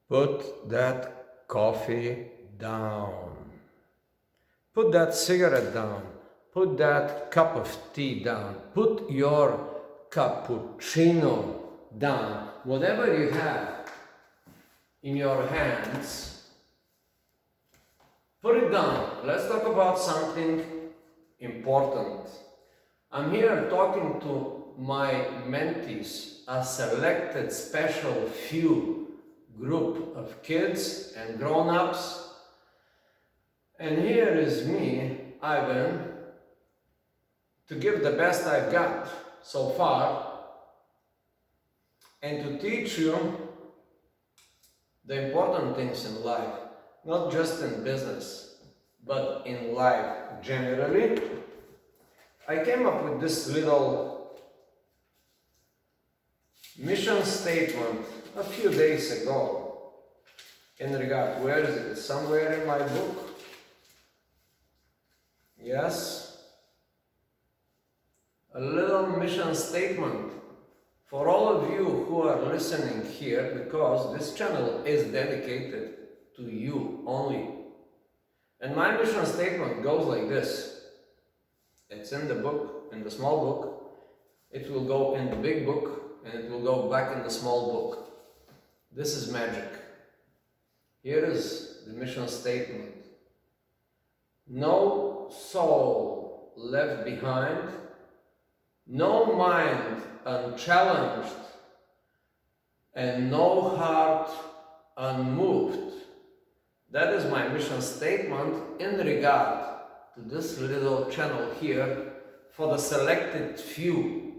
Put that coffee down. Put that cigarette down. Put that cup of tea down. Put your cappuccino down. Whatever you have in your hands, put it down. Let's talk about something important. I'm here talking to my mentees, a selected special few group of kids and grown-ups. And here is me, Ivan, to give the best I've got so far and to teach you the important things in life, not just in business, but in life generally. I came up with this little mission statement a few days ago in regard, where is it? Somewhere in my book. Yes, a little mission statement for all of you who are listening here, because this channel is dedicated to you only. And my mission statement goes like this. It's in the book, in the small book. It will go in the big book, and it will go back in the small book. This is magic. Here is the mission statement. No soul left behind, no mind unchallenged, and no heart unmoved. That is my mission statement in regard to this little channel here for the selected few.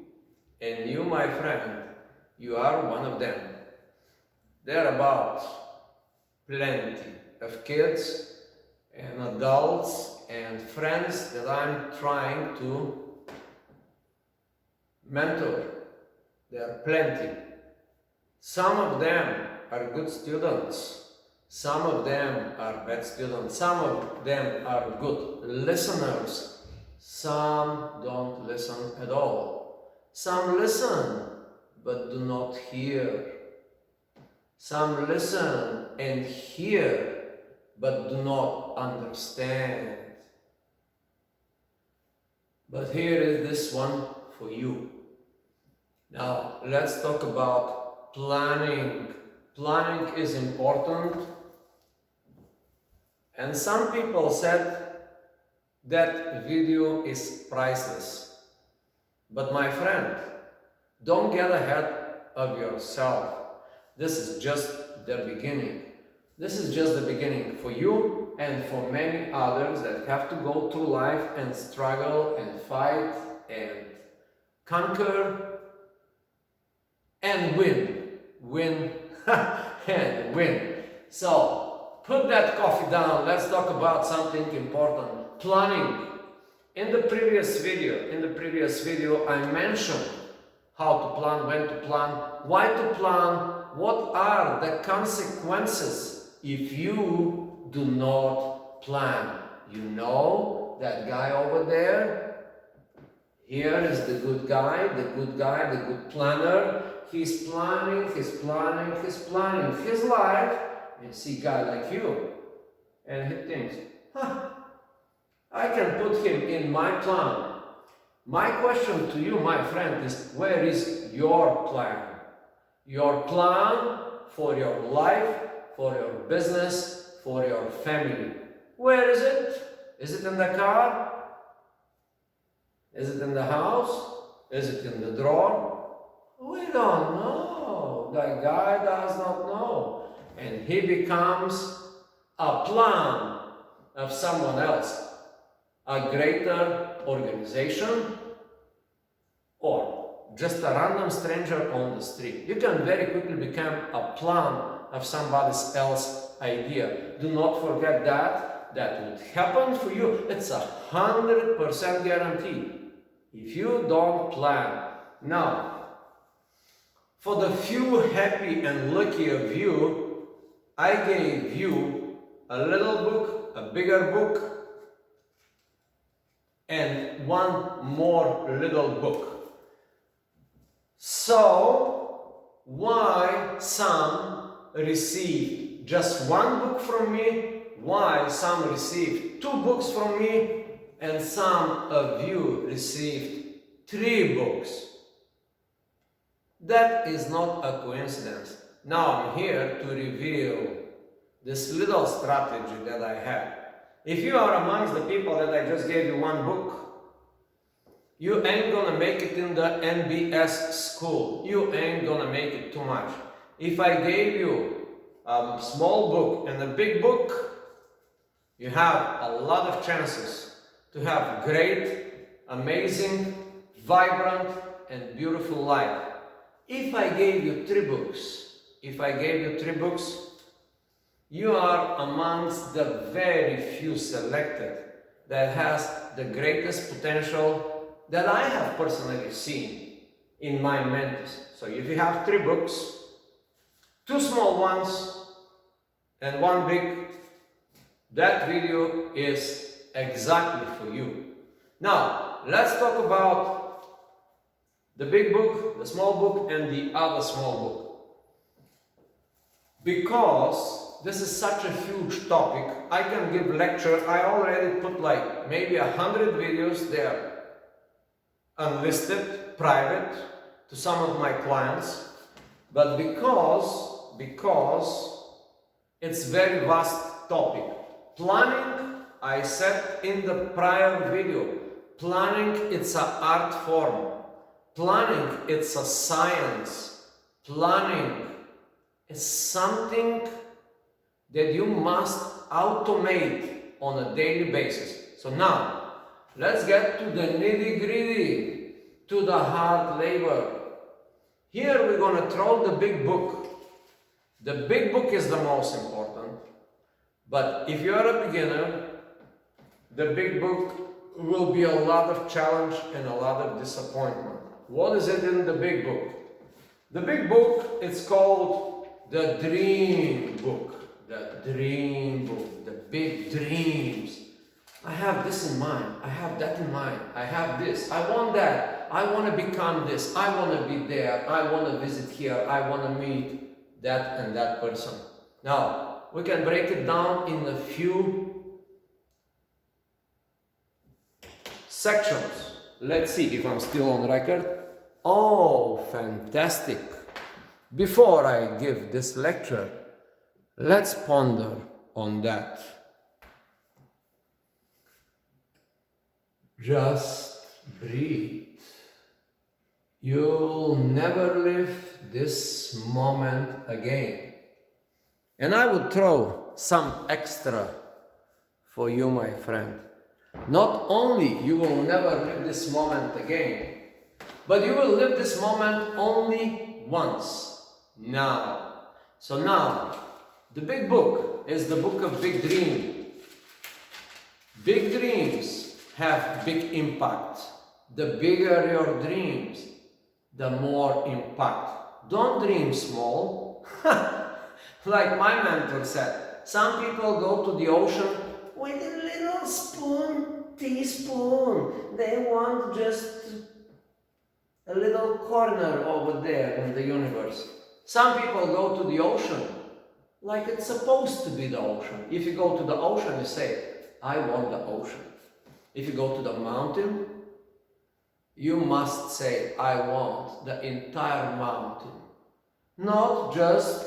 And you, my friend, you are one of them. There are about plenty of kids and adults and friends that I'm trying to mentor. There are plenty. Some of them are good students. Some of them are bad students. Some of them are good listeners. Some don't listen at all. Some listen but do not hear. Some listen and hear but do not understand. But here is this one for you. Now, let's talk about planning. Planning is important. And some people said that video is priceless. But my friend, don't get ahead of yourself. This is just the beginning. This is just the beginning for you and for many others that have to go through life and struggle and fight and conquer and win. Win and win. So, put that coffee down. Let's talk about something important. Planning. In the previous video, I mentioned how to plan, when to plan, why to plan, what are the consequences if you do not plan. You know that guy over there? Here is the good guy, the good planner. He's planning his life. You see a guy like you, and he thinks, I can put him in my plan. My question to you, my friend, is where is your plan? Your plan for your life, for your business, for your family. Where is it? Is it in the car? Is it in the house? Is it in the drawer? We don't know. The guy does not know. And he becomes a plan of someone else, a greater organization, or just a random stranger on the street. You can very quickly become a plan of somebody else's idea. Do not forget that. That would happen for you. It's 100% guarantee if you don't plan. Now, for the few happy and lucky of you, I gave you a little book, a bigger book, and one more little book. So, why some received just one book from me, while some received 2 books from me, and some of you received 3 books. That is not a coincidence. Now I'm here to reveal this little strategy that I have. If you are amongst the people that I just gave you 1 book, you ain't gonna make it in the NBS school. You ain't gonna make it too much. If I gave you a small book and a big book, you have a lot of chances to have great, amazing, vibrant, and beautiful life. If I gave you 3 books, you are amongst the very few selected that has the greatest potential that I have personally seen in my mentees. So if you have 3 books, 2 small ones and 1 big, that video is exactly for you. Now, let's talk about the big book, the small book, and the other small book. Because this is such a huge topic, I can give lecture. I already put like maybe 100 videos there, unlisted, private, to some of my clients. But because it's very vast topic. Planning, I said in the prior video, planning it's an art form. Planning it's a science. Planning is something that you must automate on a daily basis. So now, let's get to the nitty-gritty, to the hard labor. Here we're going to throw the big book. The big book is the most important. But if you're a beginner, the big book will be a lot of challenge and a lot of disappointment. What is it in the big book? The big book, it's called the dream book. The dream book, the big dreams. I have this in mind, I have that in mind, I have this, I want that, I want to become this, I want to be there, I want to visit here, I want to meet that and that person. Now, we can break it down in a few sections. Let's see if I'm still on record. Oh, fantastic. Before I give this lecture, let's ponder on that. Just breathe. You'll never live this moment again. And I would throw some extra for you, my friend. Not only you will never live this moment again, but you will live this moment only once, now. So now, the big book is the book of big dreams. Big dreams have big impact. The bigger your dreams, the more impact. Don't dream small. Like my mentor said, some people go to the ocean with a little spoon, teaspoon. They want just a little corner over there in the universe. Some people go to the ocean like it's supposed to be the ocean. If you go to the ocean, you say, I want the ocean. If you go to the mountain, you must say, I want the entire mountain. Not just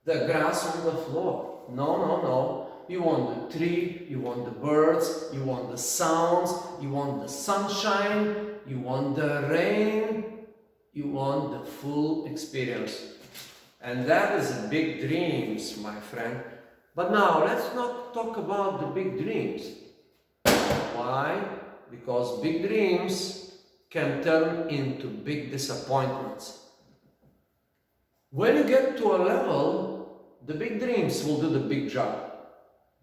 the grass on the floor. No, no, no. You want the tree, you want the birds, you want the sounds, you want the sunshine, you want the rain, you want the full experience. And that is big dreams, my friend. But now, let's not talk about the big dreams. Why? Because big dreams can turn into big disappointments. When you get to a level, the big dreams will do the big job.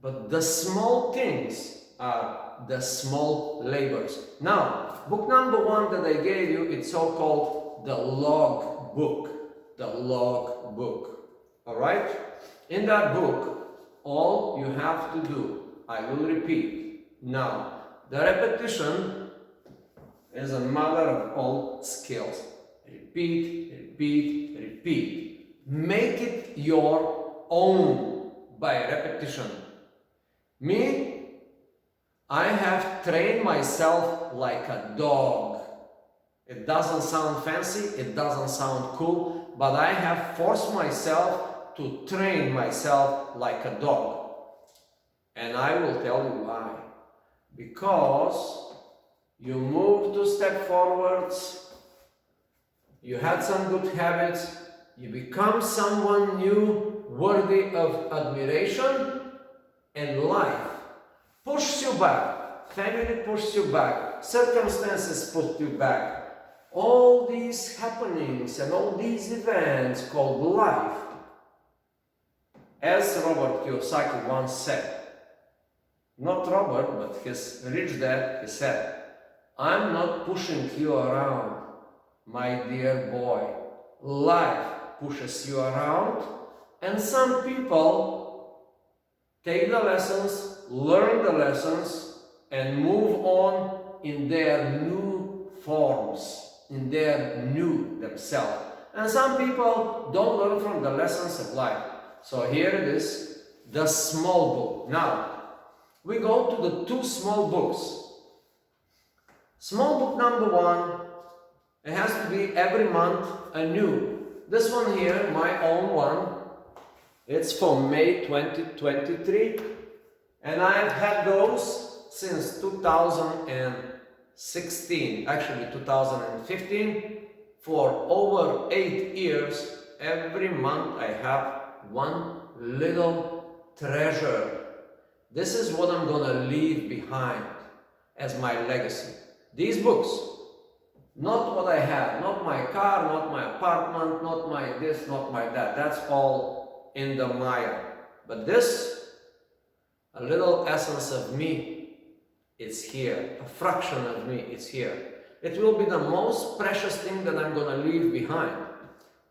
But the small things are the small labors. Now, book number 1 that I gave you, it's so-called the log book. The log book. Alright? In that book, all you have to do, I will repeat. Now, the repetition is a mother of all skills. Repeat, repeat, repeat. make it your own by repetition. Me, I have trained myself like a dog. It doesn't sound fancy, it doesn't sound cool, but I have forced myself to train myself like a dog. And I will tell you why. Because you move 2 steps forwards, you had some good habits, you become someone new, worthy of admiration, and life pushes you back, family pushes you back, circumstances push you back. All these happenings and all these events called life. As Robert Kiyosaki once said, not Robert, but his rich dad, he said, I'm not pushing you around, my dear boy. Life pushes you around, and some people take the lessons, learn the lessons, and move on in their new forms, in their new themselves. And some people don't learn from the lessons of life. So here it is, the small book. Now, we go to the 2 small books. Small book number 1, it has to be every month anew. This one here, my own one, it's for May 2023, and I've had those since 2016, actually 2015. For over 8 years, every month I have one little treasure. This is what I'm gonna leave behind as my legacy. These books, not what I have, not my car, not my apartment, not my this, not my that. That's all in the Maya. But this, a little essence of me, it's here. A fraction of me, it's here. It will be the most precious thing that I'm gonna leave behind.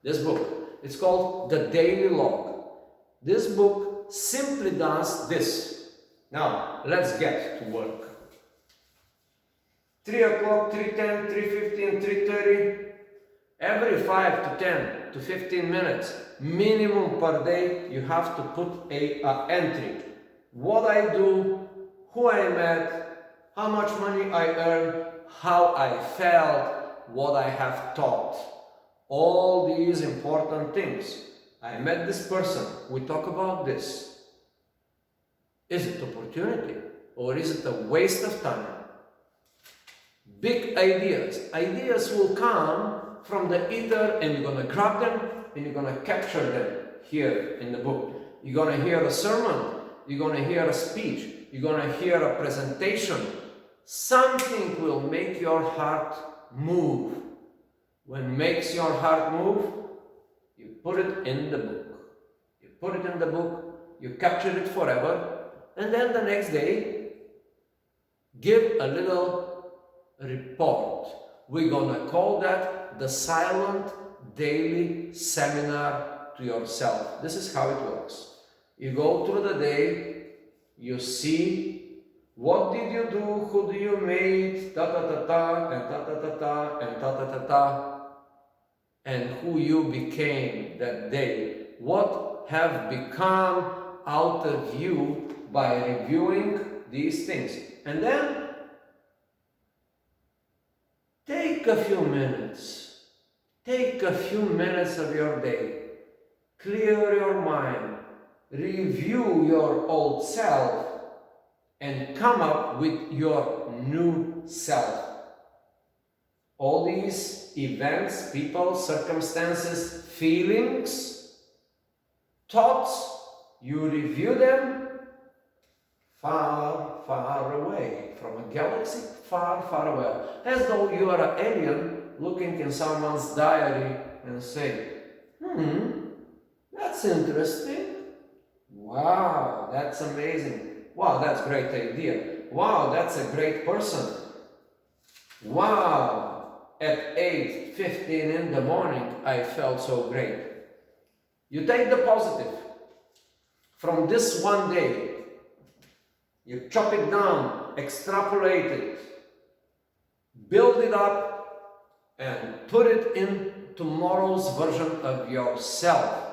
This book, it's called The Daily Log. This book simply does this. Now, let's get to work. 3 o'clock, 3:10, 3:15, 3:30. Every 5 to 10 to 15 minutes, minimum per day, you have to put a entry. What I do, who I met, how much money I earned, how I felt, what I have taught. All these important things. I met this person, we talk about this. Is it opportunity or is it a waste of time? Big ideas. Ideas will come from the ether and you're going to grab them and you're going to capture them here in the book. You're going to hear a sermon. You're going to hear a speech. You're going to hear a presentation. Something will make your heart move. When it makes your heart move, you put it in the book. You put it in the book, you capture it forever, and then the next day, give a little report. We're gonna call that the silent daily seminar to yourself. This is how it works. You go through the day, you see what did you do, who do you meet, ta ta ta ta, and ta ta ta ta, and ta ta ta ta, and who you became that day. What have become out of you by reviewing these things. And then take a few minutes. Take a few minutes of your day. Clear your mind. Review your old self and come up with your new self. All these events, people, circumstances, feelings, thoughts, you review them far, far away, from a galaxy far, far away. As though you are an alien looking in someone's diary and say, that's interesting. Wow, that's amazing. Wow, that's a great idea. Wow, that's a great person. Wow, at 8:15 in the morning, I felt so great. You take the positive from this one day, you chop it down, extrapolate it, build it up, and put it in tomorrow's version of yourself.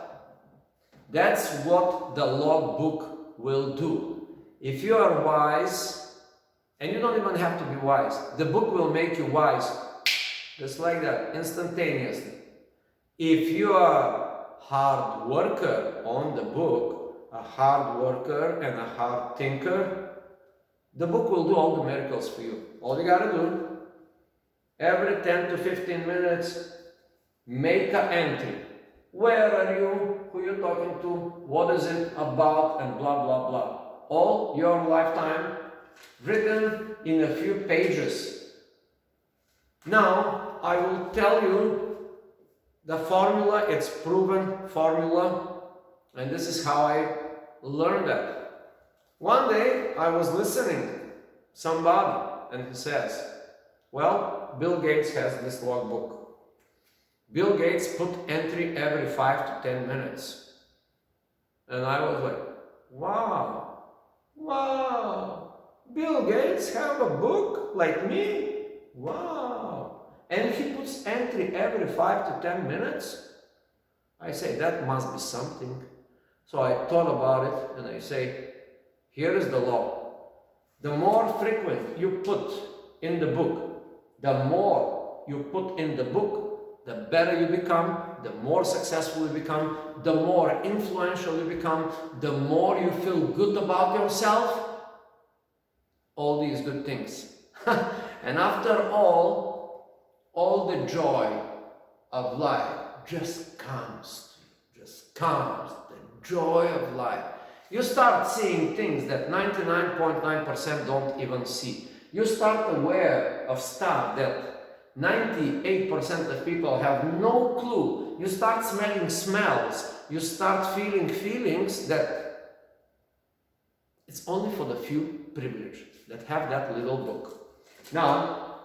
That's what the logbook will do. If you are wise, and you don't even have to be wise, the book will make you wise, just like that, instantaneously. If you are a hard worker on the book, a hard worker and a hard thinker, the book will do all the miracles for you. All you gotta do, every 10 to 15 minutes, make an entry. Where are you? Who you talking to? What is it about? And blah, blah, blah. All your lifetime written in a few pages. Now, I will tell you the formula. It's proven formula. And this is how I learned that. One day, I was listening to somebody and he says, well, Bill Gates has this logbook. Bill Gates put entry every 5 to 10 minutes. And I was like, wow, wow, Bill Gates have a book like me? Wow. And he puts entry every 5 to 10 minutes? I say, that must be something. So I thought about it and I say, here is the law. The more frequent you put in the book, the more you put in the book, the better you become, the more successful you become, the more influential you become, the more you feel good about yourself. All these good things. And after all the joy of life just comes to you, just comes, the joy of life. You start seeing things that 99.9% don't even see. You start aware of stuff that 98% of people have no clue. You start smelling smells. You start feeling feelings that it's only for the few privileged that have that little book. Now,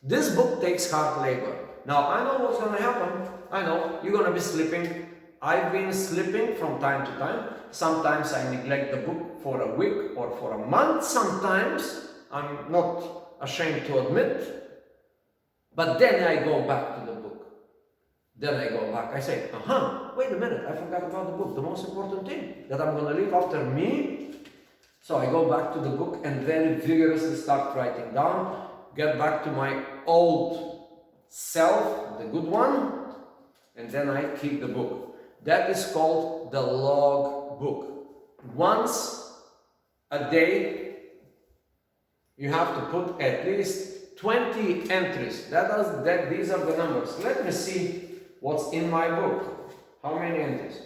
this book takes hard labor. Now, I know what's going to happen. I know you're going to be sleeping. I've been sleeping from time to time. Sometimes I neglect the book for a week or for a month. Sometimes, I'm not ashamed to admit. But then I go back to the book. Then I go back. I say, wait a minute, I forgot about the book. The most important thing that I'm going to leave after me. So I go back to the book and very vigorously start writing down. Get back to my old self, the good one. And then I keep the book. That is called the log book. Once a day, you have to put at least 20 entries. These are the numbers. Let me see what's in my book. How many entries?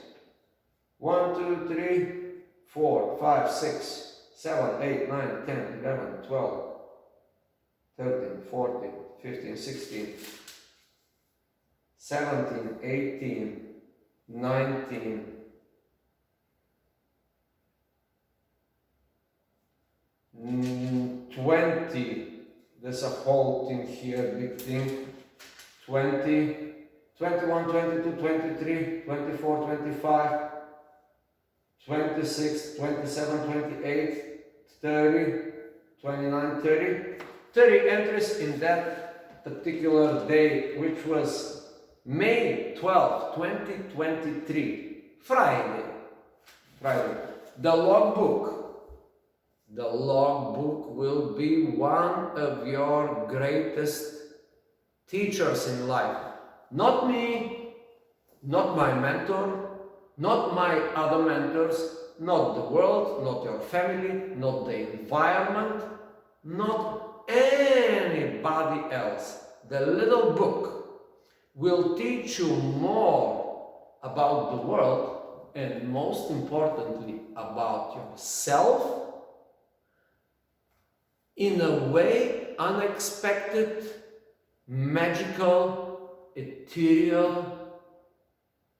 1, 2, 3, 4, 5, 6, 7, 8, 9, 10, 11, 12, 13, 14, 15, 16, 17, 18, 19, 20. There's a whole thing here, big thing. 20, 21, 22, 23, 24, 25, 26, 27, 28, 30, 29, 30. 30 entries in that particular day, which was May 12, 2023, Friday. The logbook will be one of your greatest teachers in life. Not me, not my mentor, not my other mentors, not the world, not your family, not the environment, not anybody else. The little book will teach you more about the world and most importantly about yourself in a way unexpected, magical, ethereal,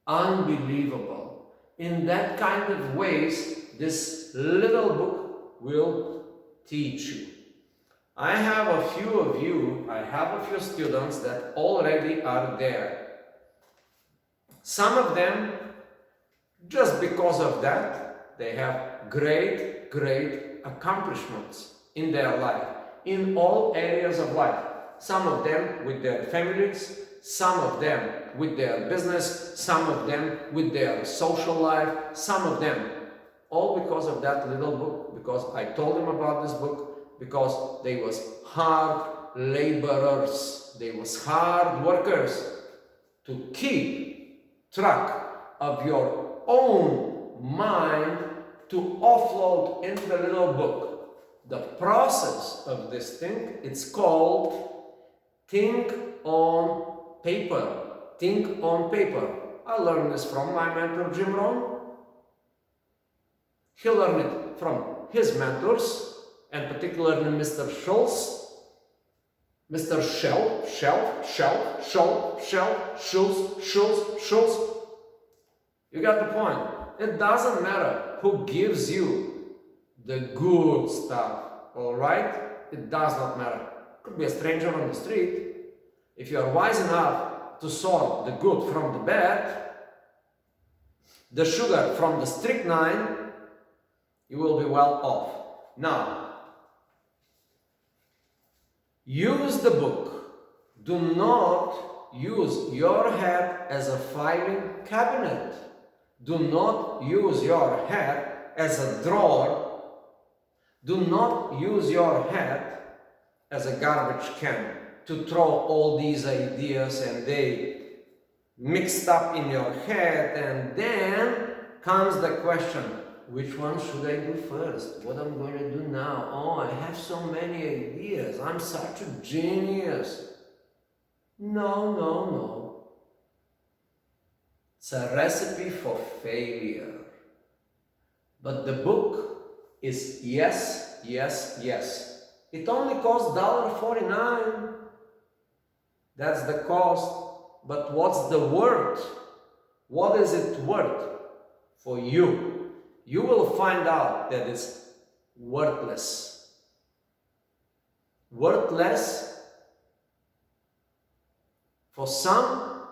unbelievable. In that kind of ways, this little book will teach you. I have a few students that already are there. Some of them, just because of that, they have great accomplishments in their life, in all areas of life. Some of them with their families, some of them with their business, some of them with their social life, some of them, all because of that little book, because I told them about this book, because they was hard laborers, they was hard workers to keep track of your own mind, to offload into the little book. The process of this thing, it's called think on paper. Think on paper. I learned this from my mentor Jim Rohn. He learned it from his mentors, and particularly Mr. Schultz. Mr. Schultz. You got the point. It doesn't matter who gives you the good stuff, alright? It does not matter. Could be a stranger on the street. If you are wise enough to sort the good from the bad, the sugar from the strychnine, you will be well off. Now, use the book. Do not use your head as a filing cabinet. Do not use your head as a drawer. Do not use your head as a garbage can to throw all these ideas and they mixed up in your head, and then comes the question, which one should I do first? What I'm going to do now? Oh, I have so many ideas. I'm such a genius. No. It's a recipe for failure. But the book is yes. It only costs $1.49. That's the cost. But what's the worth? What is it worth for you? You will find out that it's worthless. Worthless for some,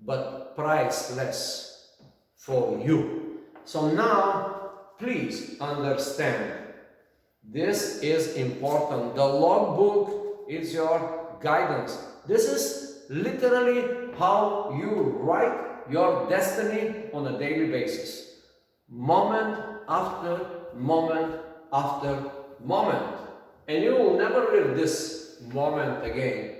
but priceless for you. So now, please understand, this is important. The logbook is your guidance. This is literally how you write your destiny on a daily basis. Moment after moment after moment. And you will never live this moment again.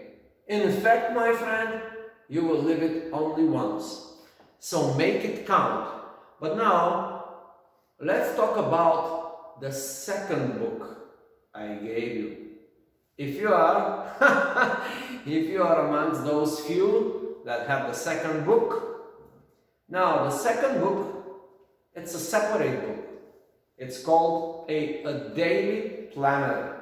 In fact, my friend, you will live it only once. So make it count. But now, let's talk about the second book I gave you. If you are amongst those few that have the second book, now the second book, it's a separate book. It's called a daily planner.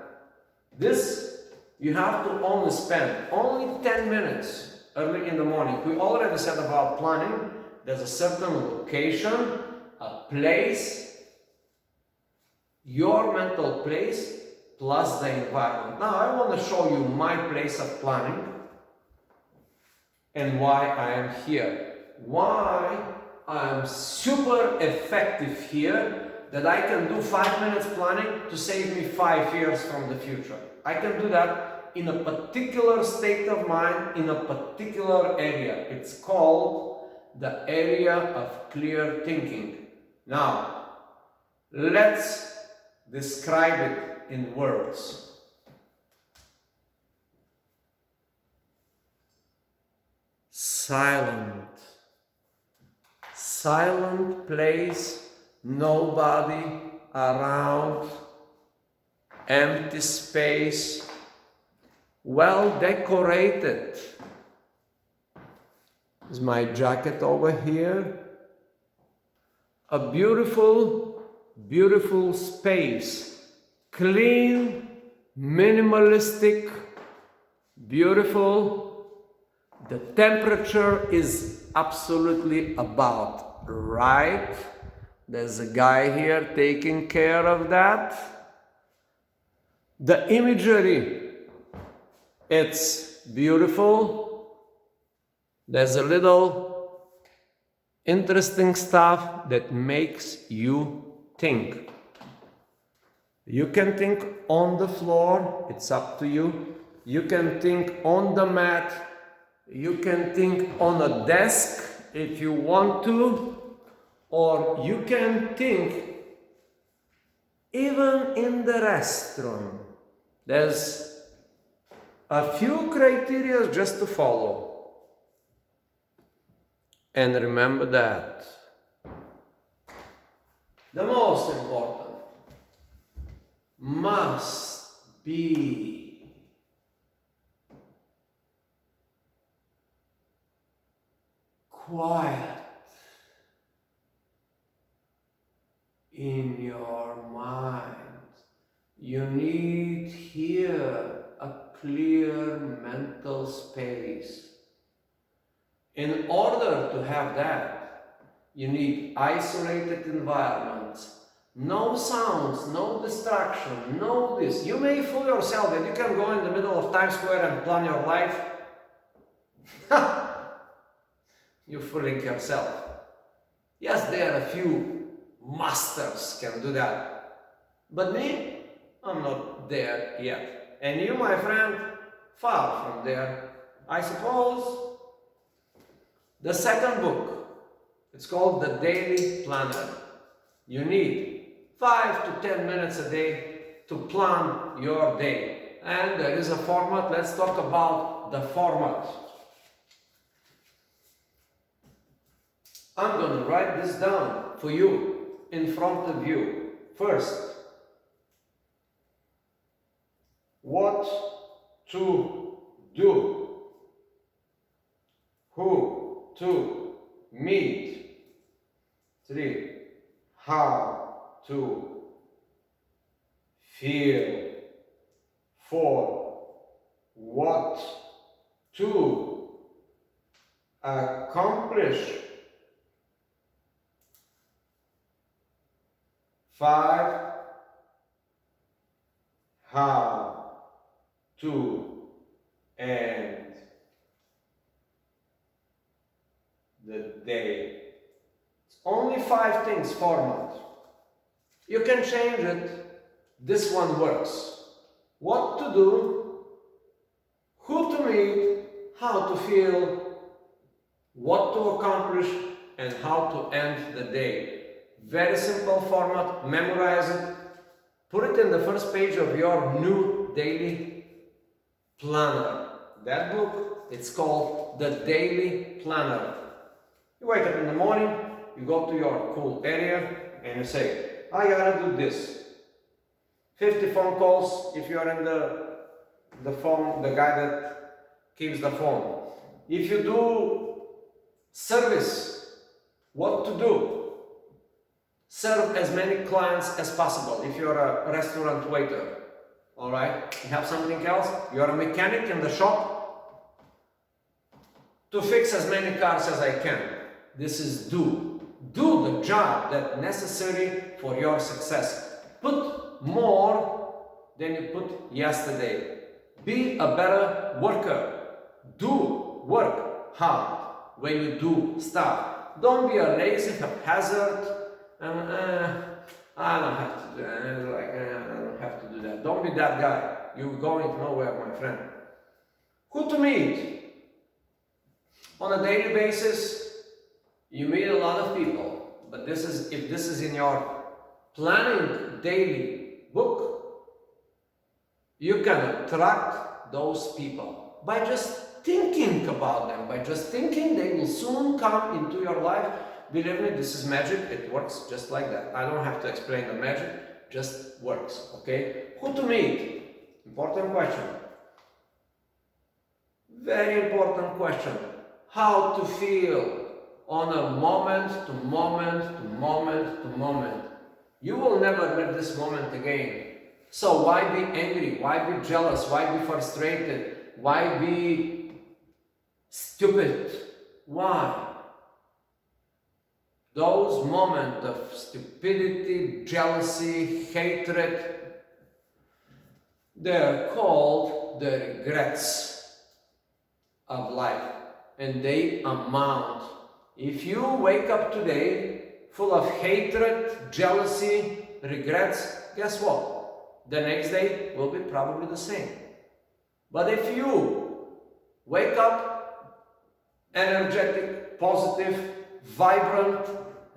This you have to only spend only 10 minutes early in the morning. We already said about planning. There's a certain location, a place, your mental place, plus the environment. Now I want to show you my place of planning and why I am here. Why I am super effective here, that I can do 5 minutes planning to save me 5 years from the future. I can do that in a particular state of mind, in a particular area. It's called the area of clear thinking. Now, let's describe it in words. Silent. Silent place, nobody around, empty space, well decorated. Is my jacket over here? A beautiful, beautiful space. Clean, minimalistic, beautiful. The temperature is absolutely about right. There's a guy here taking care of that. The imagery, it's beautiful. There's a little interesting stuff that makes you think. You can think on the floor, it's up to you. You can think on the mat, You can think on a desk if you want to, or you can think even in the restroom. There's a few criteria just to follow. And remember that the most important must be quiet in your mind. You need here a clear mental space. In order to have that, you need isolated environments. No sounds, no distraction, no this. You may fool yourself that you can go in the middle of Times Square and plan your life. You're fooling yourself. Yes, there are a few masters can do that. But me, I'm not there yet. And you, my friend, far from there. I suppose the second book, it's called The Daily Planner. You need 5 to 10 minutes a day to plan your day. And there is a format. Let's talk about the format. I'm going to write this down for you in front of you. First, what to do, who to meet. 3, how to feel. 4, what to accomplish. 5, how to end the day. It's only 5 things format. You can change it. This one works. What to do, who to meet, how to feel, what to accomplish, and how to end the day. Very simple format. Memorize it. Put it in the first page of your new daily planner. That book, it's called The Daily Planner. You wake up in the morning, you go to your cool area, and you say, I gotta do this. 50 phone calls if you're in the phone, the guy that keeps the phone. If you do service, what to do? Serve as many clients as possible if you're a restaurant waiter. Alright? You have something else? You're a mechanic in the shop? To fix as many cars as I can. This is do. Do the job that's necessary for your success. Put more than you put yesterday. Be a better worker. Do work hard when you do stuff. Don't be a lazy haphazard. I don't have to do that. I don't have to do that. Don't be that guy. You're going nowhere, my friend. Who to meet? On a daily basis, you meet a lot of people. But this is, if this is in your planning daily book, you can attract those people by just thinking about them. By just thinking, they will soon come into your life. Believe me, this is magic. It works just like that. I don't have to explain the magic. Just works. Okay? Who to meet? Important question. Very important question. How to feel on a moment to moment to moment to moment. You will never live this moment again. So why be angry? Why be jealous? Why be frustrated? Why be stupid? Why? Those moments of stupidity, jealousy, hatred, they're called the regrets of life. And they amount. If you wake up today full of hatred, jealousy, regrets, guess what? The next day will be probably the same. But if you wake up energetic, positive, vibrant,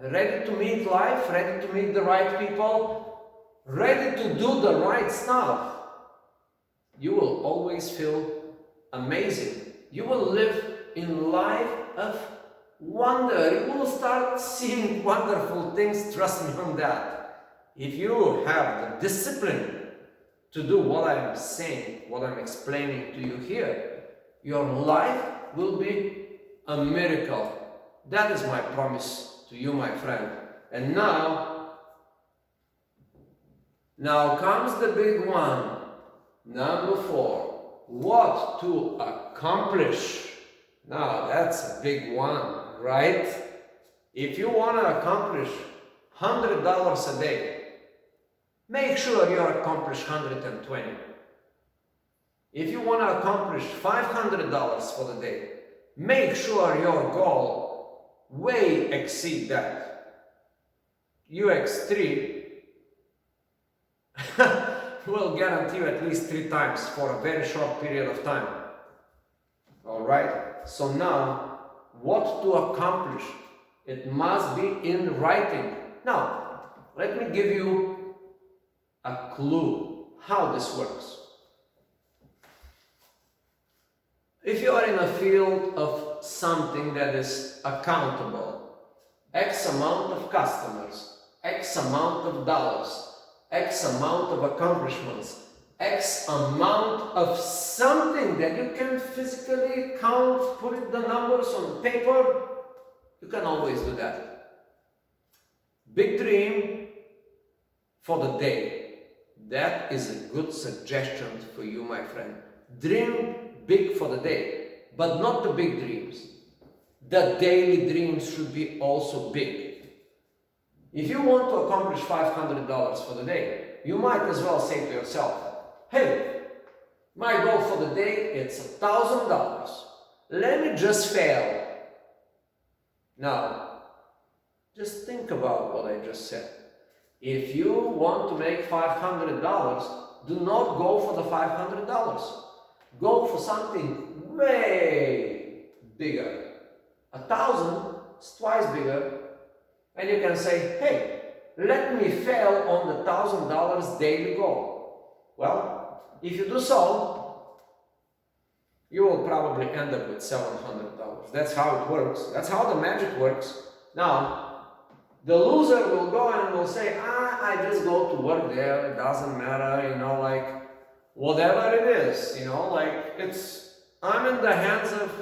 ready to meet life, ready to meet the right people, ready to do the right stuff, you will always feel amazing. You will live in life of wonder. You will start seeing wonderful things, trust me on that. If you have the discipline to do what I'm saying, what I'm explaining to you here, your life will be a miracle. That is my promise to you, my friend. And now comes the big one. Number 4, what to accomplish. Now that's a big one, right? If you want to accomplish $100 a day, make sure you accomplish 120. If you want to accomplish $500 for the day, make sure your goal way exceed that. UX3 will guarantee you at least 3 times for a very short period of time. Alright? So now, what to accomplish? It must be in writing. Now, let me give you a clue how this works. If you are in a field of something that is accountable, X amount of customers, X amount of dollars, X amount of accomplishments, X amount of something that you can physically count, put the numbers on paper, you can always do that. Big dream for the day. That is a good suggestion for you, my friend. Dream big for the day, but not the big dreams. The daily dreams should be also big. If you want to accomplish $500 for the day, you might as well say to yourself, hey, my goal for the day is $1,000. Let me just fail. Now, just think about what I just said. If you want to make $500, do not go for the $500. Go for something way bigger. 1,000 is twice bigger. And you can say, hey, let me fail on the $1,000 daily goal. Well, if you do so, you will probably end up with $700. That's how it works. That's how the magic works. Now, the loser will go and will say, I just go to work there, it doesn't matter, like, whatever it is, like, I'm in the hands of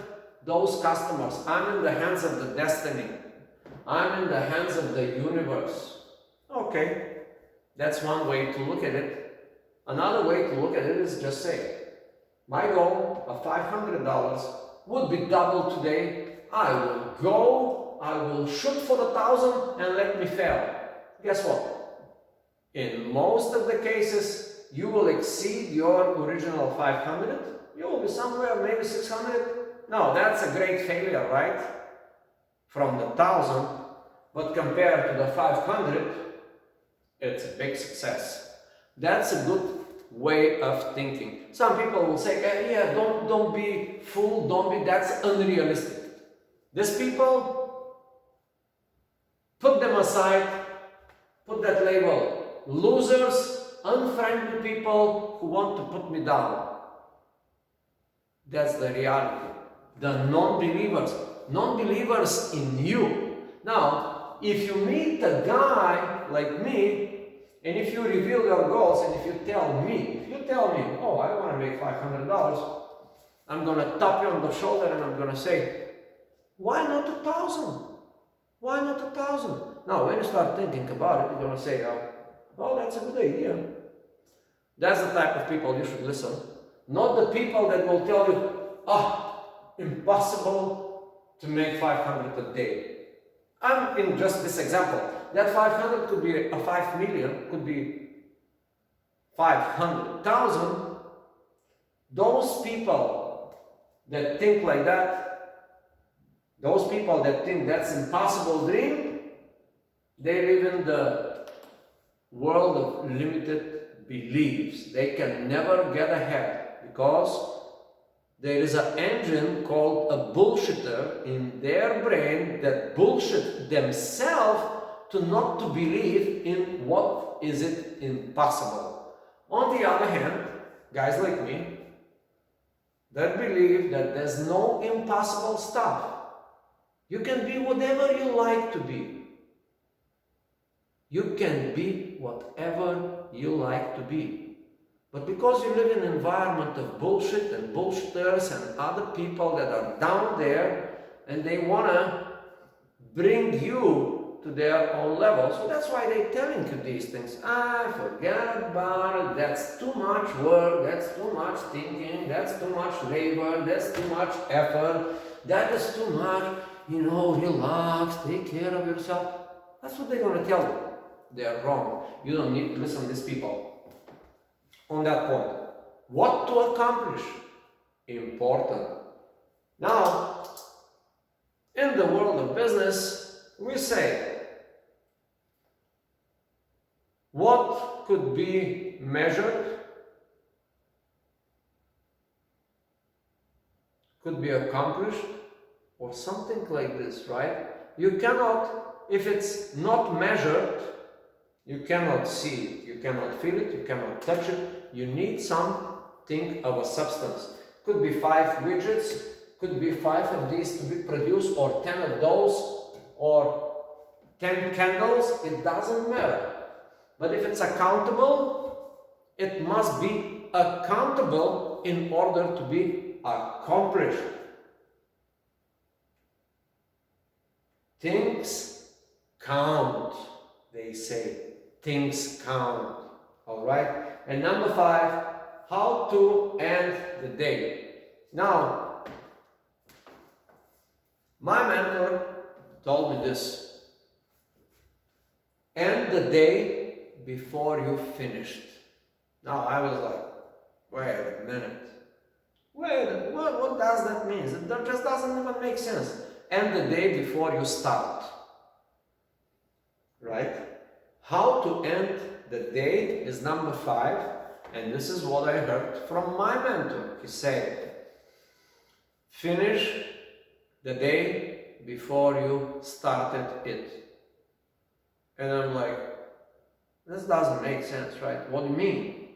those customers, I'm in the hands of the destiny, I'm in the hands of the universe. Okay, that's one way to look at it. Another way to look at it is just say, my goal of $500 would be doubled today. I will go, I will shoot for the 1,000 and let me fail. Guess what? In most of the cases, you will exceed your original 500. You will be somewhere, maybe 600. No, that's a great failure, right? From the 1,000, but compared to the 500, it's a big success. That's a good way of thinking. Some people will say, yeah, don't be fooled, that's unrealistic. These people, put them aside, put that label, losers, unfriendly people who want to put me down. That's the reality. The non-believers in you. Now, if you meet a guy like me, and if you reveal your goals, and if you tell me, oh, I want to make $500, I'm going to tap you on the shoulder and I'm going to say, why not 1,000? Why not 1,000? Now, when you start thinking about it, you're going to say, oh, that's a good idea. That's the type of people you should listen. Not the people that will tell you, impossible to make 500 a day. I'm in just this example. That 500 could be a 5 million, could be 500,000. Those people that think like that, those people that think that's impossible dream, they live in the world of limited beliefs. They can never get ahead because there is an engine called a bullshitter in their brain that bullshit themselves to not to believe in what is it impossible. On the other hand, guys like me that believe that there's no impossible stuff. You can be whatever you like to be. You can be whatever you like to be. But because you live in an environment of bullshit and bullshitters and other people that are down there and they want to bring you to their own level. So that's why they're telling you these things. Forget about it. That's too much work. That's too much thinking. That's too much labor. That's too much effort. That is too much. Relax. Take care of yourself. That's what they're going to tell you. They're wrong. You don't need to listen to these people. On that point, what to accomplish? Important. Now, in the world of business, we say, what could be measured, could be accomplished, or something like this, right? You cannot, if it's not measured, you cannot see it, you cannot feel it, you cannot touch it. You need something of a substance. Could be 5 widgets, could be 5 of these to be produced, or 10 of those, or 10 candles, it doesn't matter. But if it's accountable, it must be accountable in order to be accomplished. Things count, they say. Things count. All right? And number 5, how to end the day. Now, my mentor told me this. End the day before you finished. Now, I was like, wait a minute. What does that mean? It just doesn't even make sense. End the day before you start. Right? How to end the day is number 5, and this is what I heard from my mentor. He said, finish the day before you started it. And I'm like, this doesn't make sense, right? What do you mean?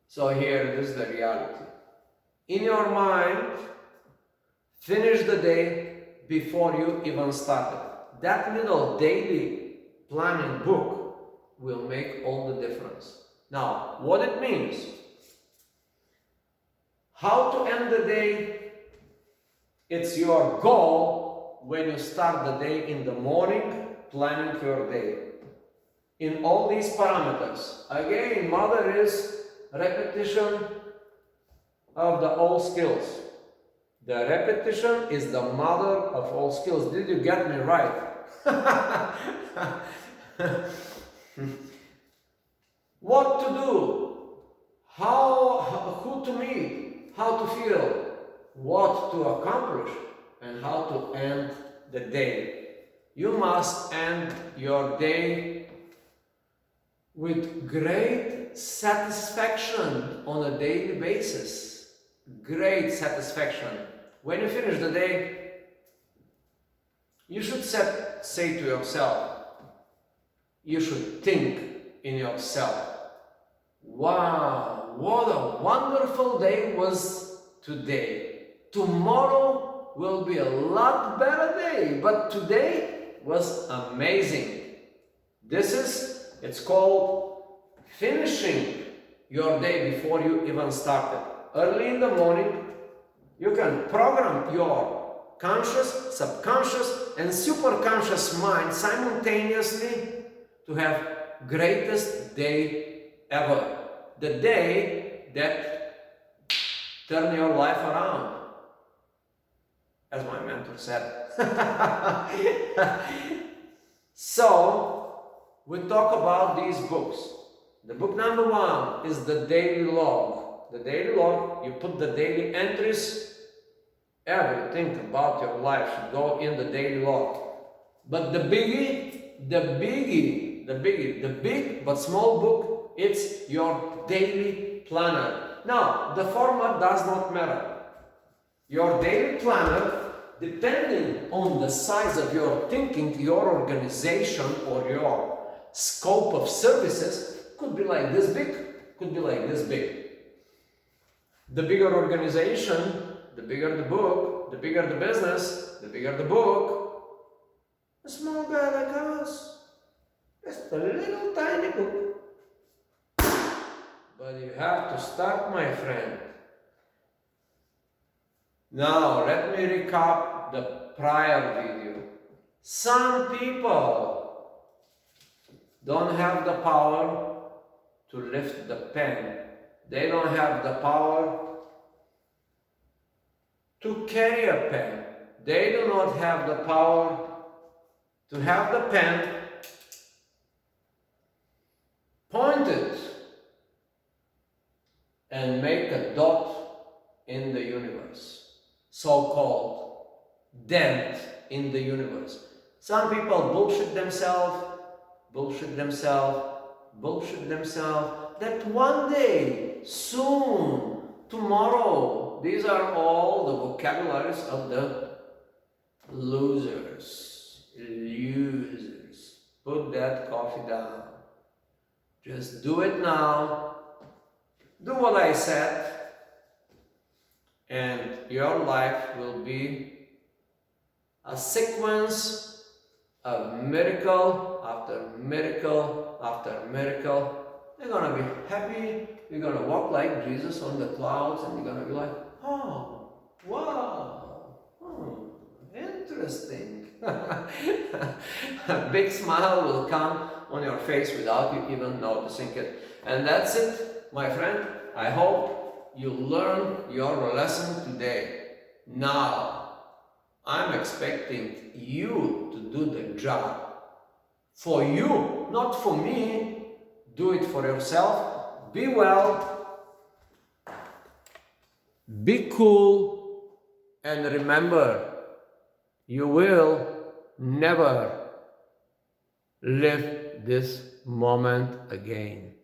So here it is the reality. In your mind, finish the day before you even started. That little daily planning book will make all the difference. Now, what it means, how to end the day, it's your goal when you start the day in the morning, planning your day. In all these parameters, again, mother is repetition of the all skills. The repetition is the mother of all skills. Did you get me right? What to do, who to meet, how to feel, what to accomplish, and how to end the day. You must end your day with great satisfaction on a daily basis. Great satisfaction. When you finish the day, you should say to yourself, you should think in yourself, wow, what a wonderful day was today. Tomorrow will be a lot better day, but today was amazing. It's called finishing your day before you even started. Early in the morning, you can program your conscious, subconscious, and superconscious mind simultaneously to have greatest day ever. The day that turned your life around. As my mentor said. So, we talk about these books. The book number 1 is the daily log. The daily log, you put the daily entries. Everything about your life should go in the daily log. But the big but small book, it's your daily planner. Now, the format does not matter. your daily planner, depending on the size of your thinking, your organization, or your scope of services, could be like this big, could be like this big. The bigger organization, the bigger the book, the bigger the business, the bigger the book. A small guy like us, just a little tiny book. But you have to start, my friend. Now, let me recap the prior video. Some people don't have the power to lift the pen. They don't have the power to carry a pen. They do not have the power to have the pen pointed and make a dot in the universe, so-called dent in the universe. Some people bullshit themselves that one day, soon, tomorrow, these are all the vocabularies of the losers. Put that coffee down. Just do it now. Do what I said, and your life will be a sequence of miracle after miracle after miracle. You're gonna be happy. You're gonna walk like Jesus on the clouds, and you're gonna be like, oh, wow, interesting. A big smile will come on your face without you even noticing it. And that's it, my friend. I hope you learned your lesson today. Now, I'm expecting you to do the job. For you, not for me. Do it for yourself. Be well. Be cool. And remember, you will never live this moment again.